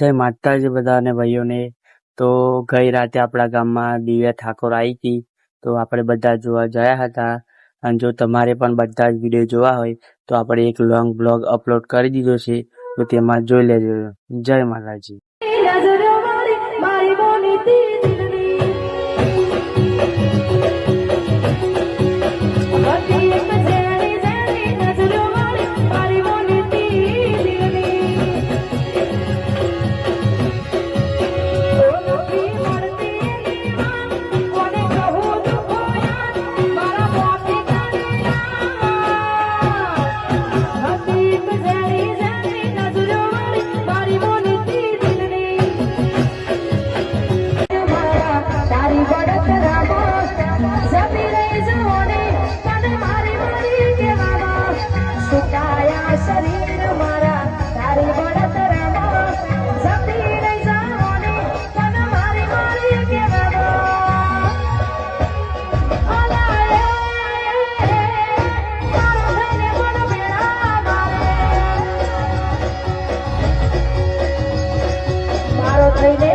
જય માતાજી બધાને ભાઈઓને. તો ગઈ રાતે આપણા ગામમાં દિવ્યા ઠાકોર આવી હતી, તો આપણે બધા જોવા ગયા હતા. અને જો તમારે પણ બધા જ વિડીયો જોવા હોય તો આપણે એક લોંગ બ્લોગ અપલોડ કરી દીધો છે, તો તેમાં જોઈ લેજો. જય માતાજી. થઈને